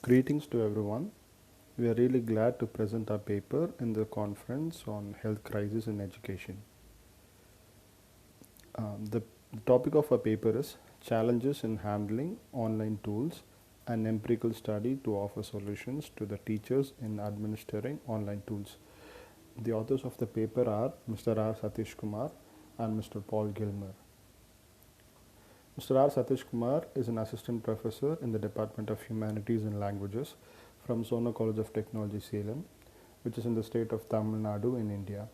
Greetings to everyone. We are really glad to present our paper in the conference on health crisis in education. The topic of our paper is challenges in handling online tools, an empirical study to offer solutions to the teachers in administering online tools. The authors of the paper are Mr. R. Satish Kumar and Mr. Paul Gilmer. Mr. R. Satish Kumar is an assistant professor in the Department of Humanities and Languages from Sona College of Technology, Salem, which is in the state of Tamil Nadu in India.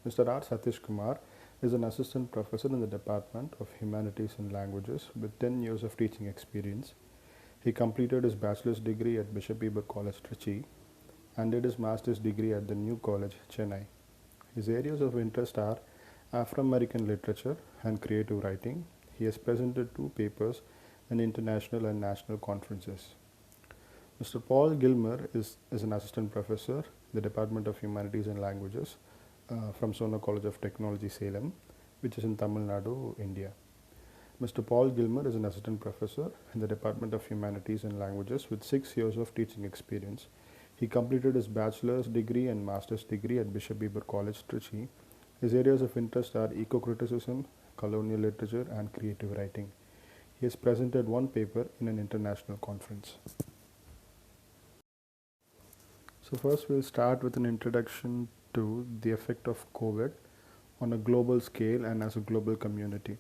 Mr. R. Satish Kumar is an assistant professor in the Department of Humanities and Languages with 10 years of teaching experience. He completed his bachelor's degree at Bishop Heber College, Trichy, and did his master's degree at the New College, Chennai. His areas of interest are Afro-American literature and creative writing. He has presented 2 papers in international and national conferences. Mr. Paul Gilmer is an assistant professor in the Department of Humanities and Languages from Sona College of Technology, Salem, which is in Tamil Nadu, India. Mr. Paul Gilmer is an assistant professor in the Department of Humanities and Languages with 6 years of teaching experience. He completed his bachelor's degree and master's degree at Bishop Heber College, Trichy. His areas of interest are eco-criticism, colonial literature, and creative writing. He has presented 1 paper in an international conference. So first we'll start with an introduction to the effect of COVID on a global scale and as a global community.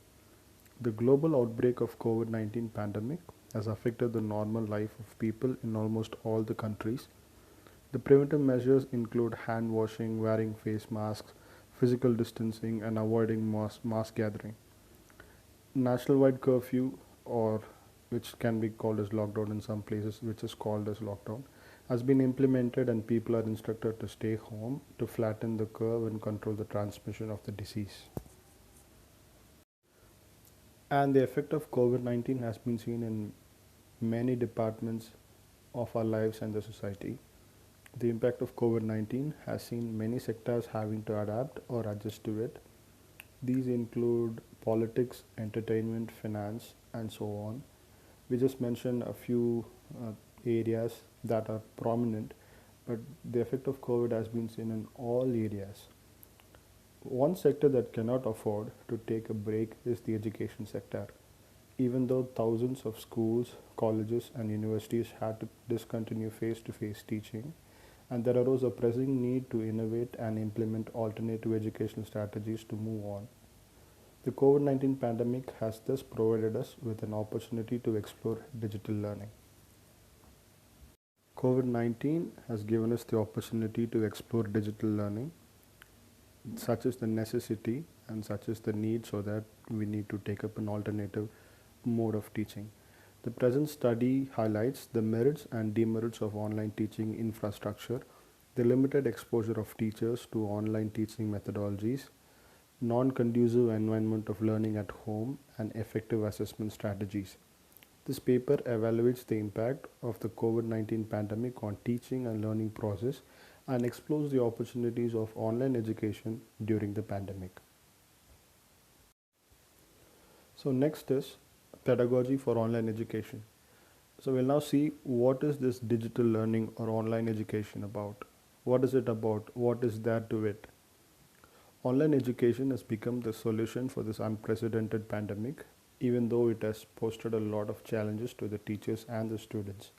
The global outbreak of COVID-19 pandemic has affected the normal life of people in almost all the countries. The preventive measures include hand washing, wearing face masks, physical distancing, and avoiding mass gathering. Nationwide curfew, or which can be called as lockdown in some places, which is called as lockdown, has been implemented and people are instructed to stay home to flatten the curve and control the transmission of the disease. And the effect of COVID-19 has been seen in many departments of our lives and the society. The impact of COVID-19 has seen many sectors having to adapt or adjust to it. These include politics, entertainment, finance, and so on. We just mentioned a few areas that are prominent, but the effect of COVID has been seen in all areas. One sector that cannot afford to take a break is the education sector. Even though thousands of schools, colleges, and universities had to discontinue face-to-face teaching, and there arose a pressing need to innovate and implement alternative educational strategies to move on. The COVID-19 pandemic has thus provided us with an opportunity to explore digital learning. COVID-19 has given us the opportunity to explore digital learning, such is the necessity and such is the need, so that we need to take up an alternative mode of teaching. The present study highlights the merits and demerits of online teaching infrastructure, the limited exposure of teachers to online teaching methodologies, non-conducive environment of learning at home, and effective assessment strategies. This paper evaluates the impact of the COVID-19 pandemic on teaching and learning process and explores the opportunities of online education during the pandemic. So next is pedagogy for online education. So we'll now see what is this digital learning or online education about. What is it about? What is there to it? Online education has become the solution for this unprecedented pandemic, even though it has posed a lot of challenges to the teachers and the students.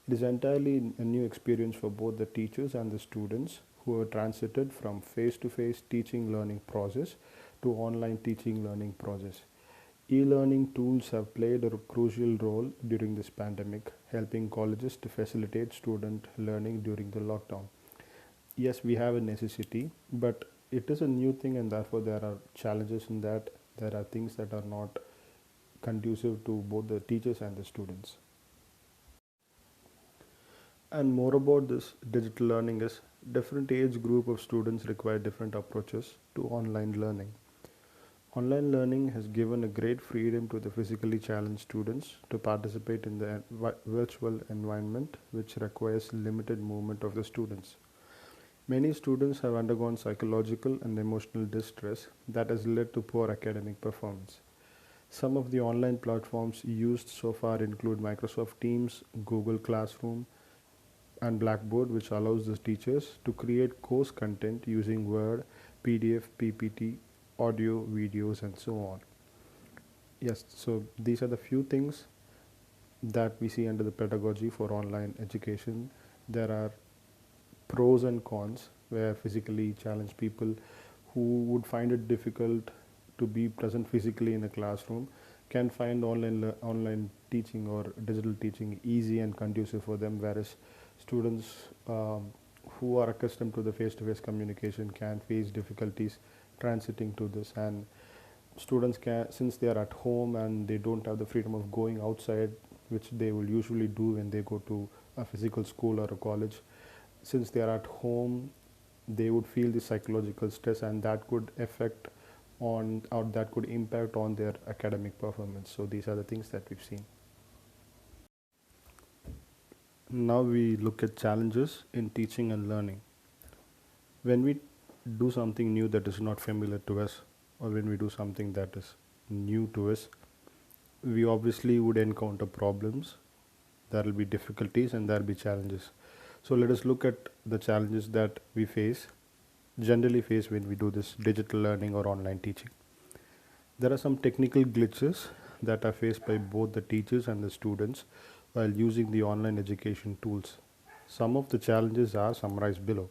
It is entirely a new experience for both the teachers and the students who have transited from face-to-face teaching learning process to online teaching learning process. E-learning tools have played a crucial role during this pandemic, helping colleges to facilitate student learning during the lockdown. Yes, we have a necessity, but it is a new thing, and therefore there are challenges in that. There are things that are not conducive to both the teachers and the students. And more about this digital learning is different age group of students require different approaches to online learning. Online learning has given a great freedom to the physically challenged students to participate in the virtual environment, which requires limited movement of the students. Many students have undergone psychological and emotional distress that has led to poor academic performance. Some of the online platforms used so far include Microsoft Teams, Google Classroom, and Blackboard, which allows the teachers to create course content using Word, PDF, PPT, audio, videos, and so on. Yes, so these are the few things that we see under the pedagogy for online education. There are pros and cons where physically challenged people who would find it difficult to be present physically in a classroom can find online teaching or digital teaching easy and conducive for them, whereas students who are accustomed to the face-to-face communication can face difficulties transiting to this. And students can, since they are at home and they don't have the freedom of going outside, which they will usually do when they go to a physical school or a college, since they are at home, they would feel the psychological stress, and that could affect on, or that could impact on their academic performance. So these are the things that we've seen. Now we look at challenges in teaching and learning. When we do something new that is not familiar to us, or when we do something that is new to us, we obviously would encounter problems. There will be difficulties and there will be challenges. So let us look at the challenges that we generally face when we do this digital learning or online teaching. There are some technical glitches that are faced by both the teachers and the students while using the online education tools. Some of the challenges are summarized below.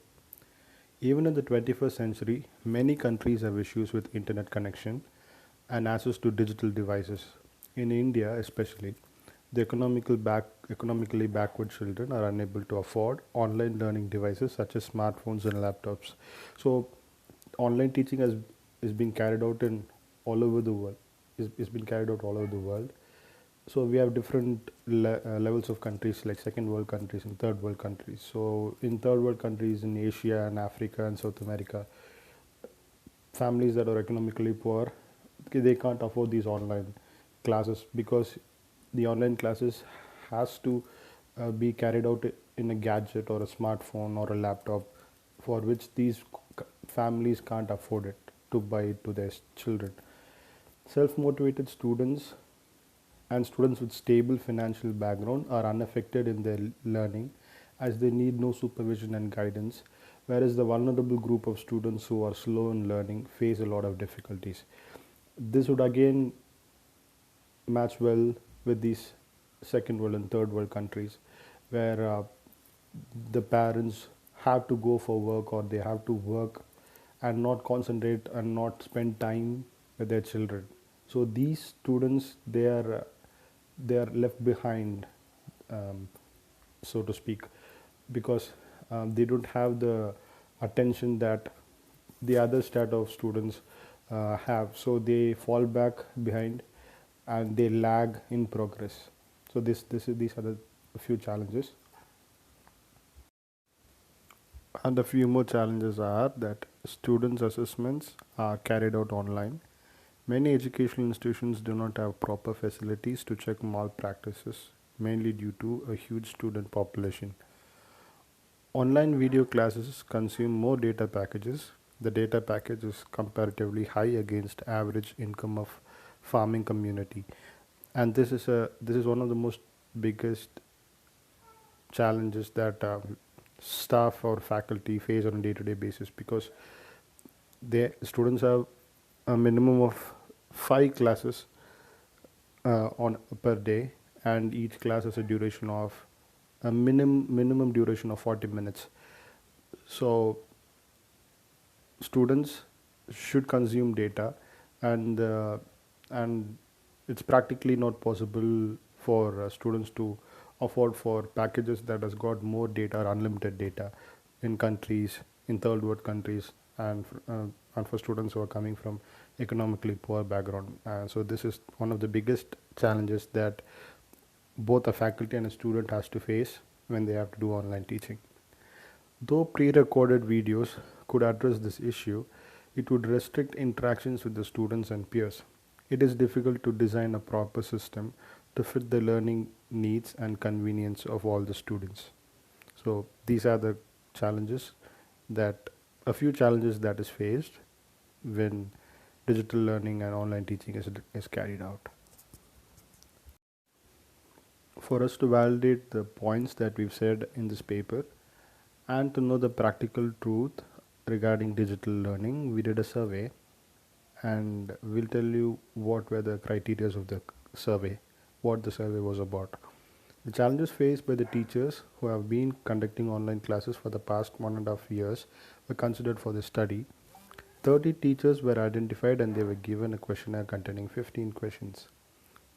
Even in the 21st century, many countries have issues with internet connection and access to digital devices. In India, especially, the economically backward children are unable to afford online learning devices such as smartphones and laptops. So, online teaching is being carried out in all over the world. Is been carried out all over the world. So we have different levels of countries, like second world countries and third world countries. So in third world countries in Asia and Africa and South America, families that are economically poor, they can't afford these online classes because the online classes has to be carried out in a gadget or a smartphone or a laptop, for which these families can't afford it to buy it to their children. Self-motivated students and students with stable financial background are unaffected in their learning, as they need no supervision and guidance, whereas the vulnerable group of students who are slow in learning face a lot of difficulties. This would again match well with these second world and third world countries, where the parents have to go for work, or they have to work and not concentrate and not spend time with their children. So these students, they are left behind, um, so to speak, because they don't have the attention that the other set of students have. So they fall back behind and they lag in progress. So these are the few challenges. And a few more challenges are that students' assessments are carried out online. Many educational institutions do not have proper facilities to check malpractices, mainly due to a huge student population. Online video classes consume more data packages. The data package is comparatively high against average income of farming community, and this is one of the most biggest challenges that staff or faculty face on a day-to-day basis, because the students have a minimum of 5 classes on per day, and each class has a duration of a minimum duration of 40 minutes. So students should consume data, and and it's practically not possible for students to afford for packages that has got more data or unlimited data in countries, in third world countries, and for students who are coming from economically poor background. So this is one of the biggest challenges that both a faculty and a student has to face when they have to do online teaching. Though pre-recorded videos could address this issue, it would restrict interactions with the students and peers. It is difficult to design a proper system to fit the learning needs and convenience of all the students. So these are the challenges that a few challenges that is faced when digital learning and online teaching is carried out. For us to validate the points that we've said in this paper and to know the practical truth regarding digital learning, we did a survey, and we'll tell you what were the criteria of the survey, what the survey was about. The challenges faced by the teachers who have been conducting online classes for the past 1.5 years were considered for the study. 30 teachers were identified and they were given a questionnaire containing 15 questions.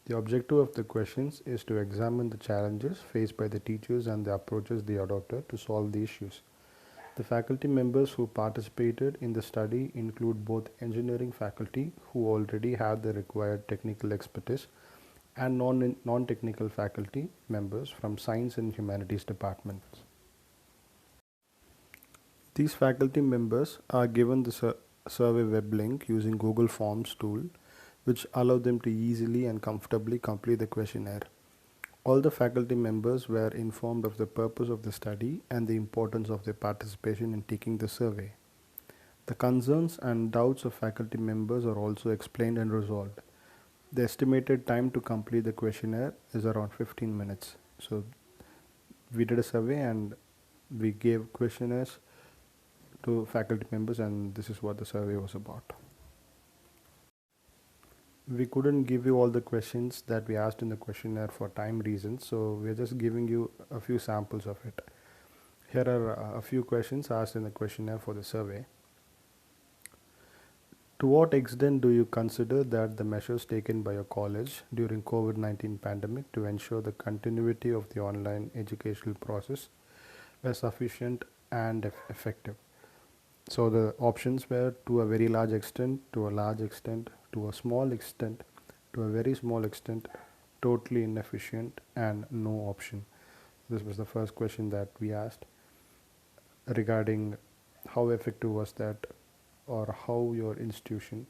The objective of the questions is to examine the challenges faced by the teachers and the approaches they adopted to solve the issues. The faculty members who participated in the study include both engineering faculty who already have the required technical expertise and non-technical faculty members from science and humanities departments. These faculty members are given the survey web link using Google Forms tool, which allow them to easily and comfortably complete the questionnaire. All the faculty members were informed of the purpose of the study and the importance of their participation in taking the survey. The concerns and doubts of faculty members are also explained and resolved. The estimated time to complete the questionnaire is around 15 minutes. So we did a survey and we gave questionnaires to faculty members, and this is what the survey was about. We couldn't give you all the questions that we asked in the questionnaire for time reasons, so we're just giving you a few samples of it. Here are a few questions asked in the questionnaire for the survey. To what extent do you consider that the measures taken by your college during COVID-19 pandemic to ensure the continuity of the online educational process were sufficient and effective? So the options were to a very large extent, to a large extent, to a small extent, to a very small extent, totally inefficient, and no option. This was the first question that we asked regarding how effective was that, or how your institution,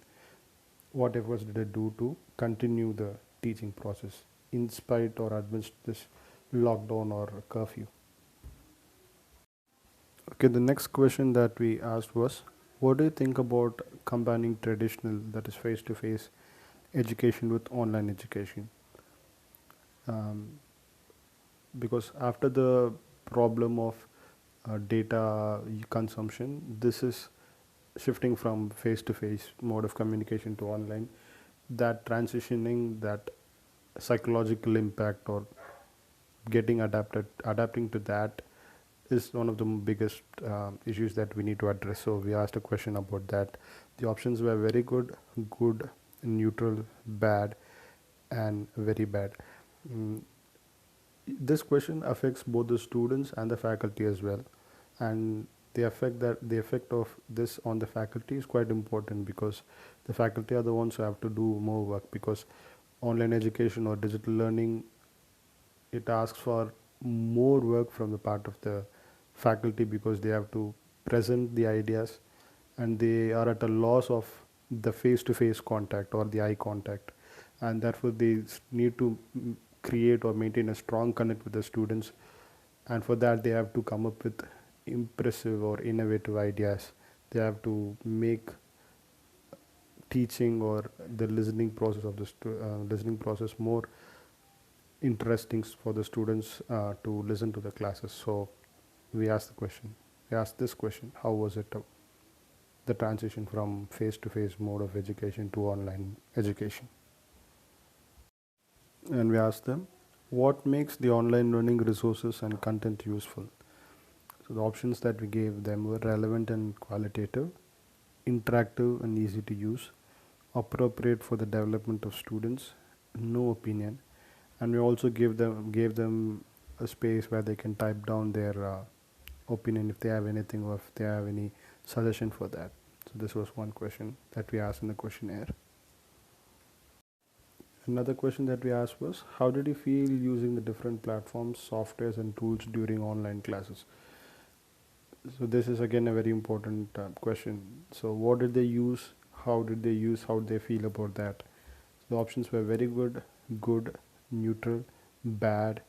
what efforts did it do to continue the teaching process in spite or amidst this lockdown or curfew. Okay, the next question that we asked was, what do you think about combining traditional, that is face to face education, with online education? Because after the problem of data consumption, this is shifting from face to face mode of communication to online. That transitioning, that psychological impact, or adapting to that, is one of the biggest issues that we need to address. So we asked a question about that. The options were very good, good, neutral, bad, and very bad. Mm, this question affects both the students and the faculty as well, and the effect of this on the faculty is quite important, because the faculty are the ones who have to do more work, because online education or digital learning, it asks for more work from the part of the faculty, because they have to present the ideas and they are at a loss of the face to face contact or the eye contact, and therefore they need to create or maintain a strong connect with the students, and for that they have to come up with impressive or innovative ideas. They have to make teaching or the listening process of the listening process more interesting for the students to listen to the classes. So we asked this question: how was it the transition from face to face mode of education to online education? And we asked them, what makes the online learning resources and content useful? So the options that we gave them were relevant and qualitative, interactive and easy to use, appropriate for the development of students, no opinion, and we also gave them a space where they can type down their opinion if they have anything, or if they have any suggestion for that. So this was one question that we asked in the questionnaire. Another question that we asked was, how did you feel using the different platforms, softwares and tools during online classes? So this is again a very important question. So what did they use? How did they use? How did they feel about that? The options were very good, good, neutral, bad,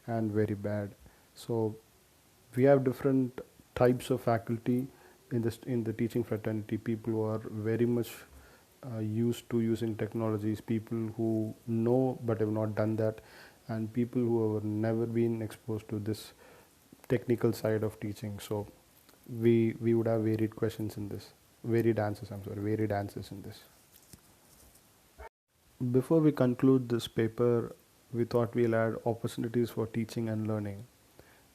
and very bad. So we have different types of faculty in the teaching fraternity. People who are very much used to using technologies, people who know but have not done that, and people who have never been exposed to this technical side of teaching. So we would have varied questions in this, varied answers in this. Before we conclude this paper, we thought we'll add opportunities for teaching and learning.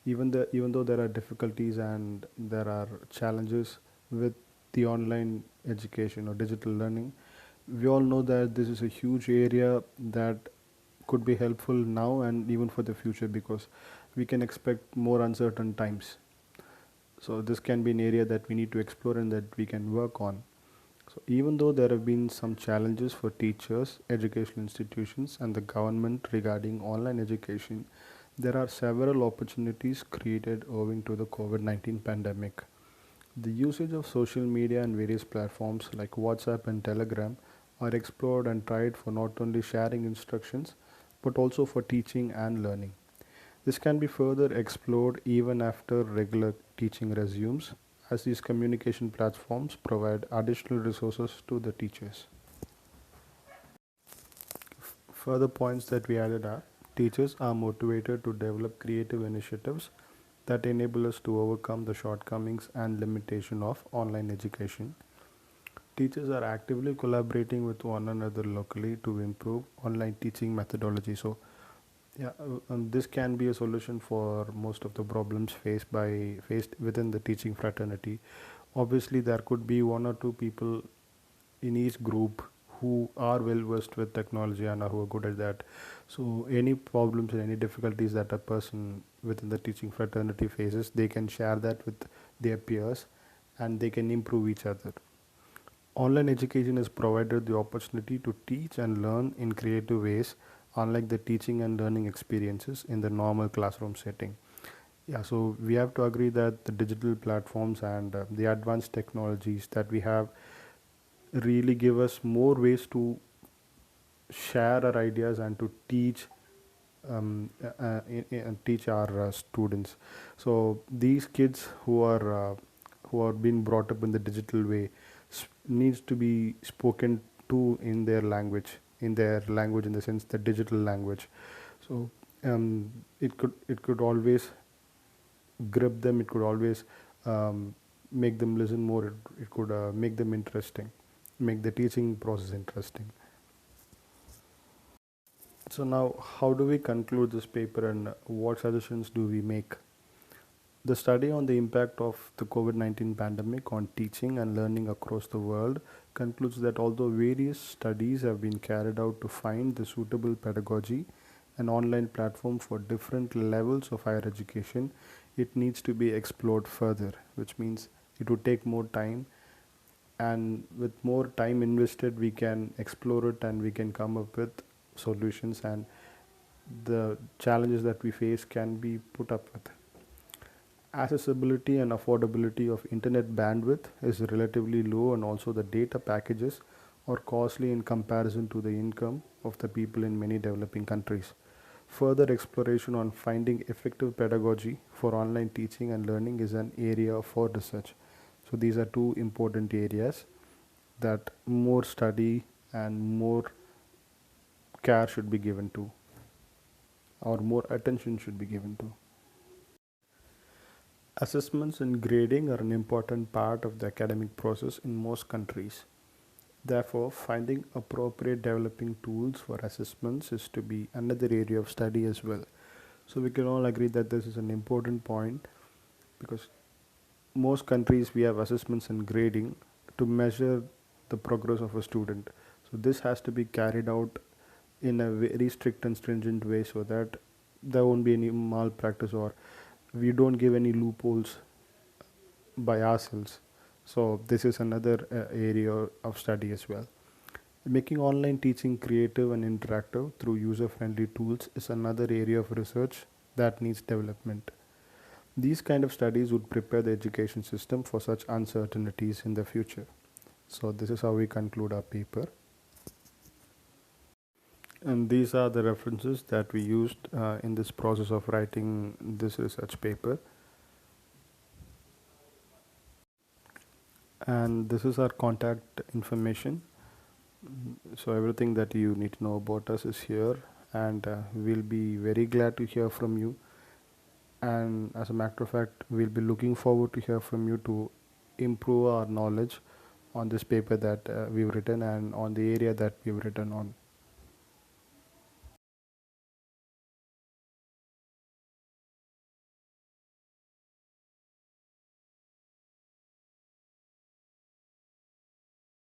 Even though there are difficulties and there are challenges with the online education or digital learning, we all know that this is a huge area that could be helpful now and even for the future, because we can expect more uncertain times. So this can be an area that we need to explore and that we can work on. So even though there have been some challenges for teachers, educational institutions, and the government regarding online education, there are several opportunities created owing to the COVID-19 pandemic. The usage of social media and various platforms like WhatsApp and Telegram are explored and tried for not only sharing instructions but also for teaching and learning. This can be further explored even after regular teaching resumes, as these communication platforms provide additional resources to the teachers. Further points that we added are: teachers are motivated to develop creative initiatives that enable us to overcome the shortcomings and limitation of online education. Teachers are actively collaborating with one another locally to improve online teaching methodology. So, yeah, this can be a solution for most of the problems faced within the teaching fraternity. Obviously, there could be one or two people in each group who are well versed with technology and are who are good at that. So any problems and any difficulties that a person within the teaching fraternity faces, they can share that with their peers and they can improve each other. Online education has provided the opportunity to teach and learn in creative ways, unlike the teaching and learning experiences in the normal classroom setting. Yeah, so we have to agree that the digital platforms and the advanced technologies that we have really give us more ways to share our ideas and to teach teach our students. So these kids who are being brought up in the digital way needs to be spoken to in their language, in the sense the digital language. So it could always grip them. It could always make them listen more. It could make them interesting, make the teaching process interesting. So now, how do we conclude this paper and what suggestions do we make? The study on the impact of the COVID-19 pandemic on teaching and learning across the world concludes that although various studies have been carried out to find the suitable pedagogy and online platform for different levels of higher education, it needs to be explored further, which means it would take more time, and with more time invested we can explore it and we can come up with solutions, and the challenges that we face can be put up with. Accessibility and affordability of internet bandwidth is relatively low, and also the data packages are costly in comparison to the income of the people in many developing countries. Further exploration on finding effective pedagogy for online teaching and learning is an area for research. So these are two important areas that more study and more care should be given to, or more attention should be given to. Assessments and grading are an important part of the academic process in most countries. Therefore, finding appropriate developing tools for assessments is to be another area of study as well. So we can all agree that this is an important point, because most countries we have assessments and grading to measure the progress of a student. So this has to be carried out in a very strict and stringent way so that there won't be any malpractice, or we don't give any loopholes by ourselves. So this is another area of study as well. Making online teaching creative and interactive through user-friendly tools is another area of research that needs development. These kind of studies would prepare the education system for such uncertainties in the future. So this is how we conclude our paper. And these are the references that we used in this process of writing this research paper. And this is our contact information. So everything that you need to know about us is here, and we'll be very glad to hear from you. And as a matter of fact, we'll be looking forward to hear from you to improve our knowledge on this paper that we've written and on the area that we've written on.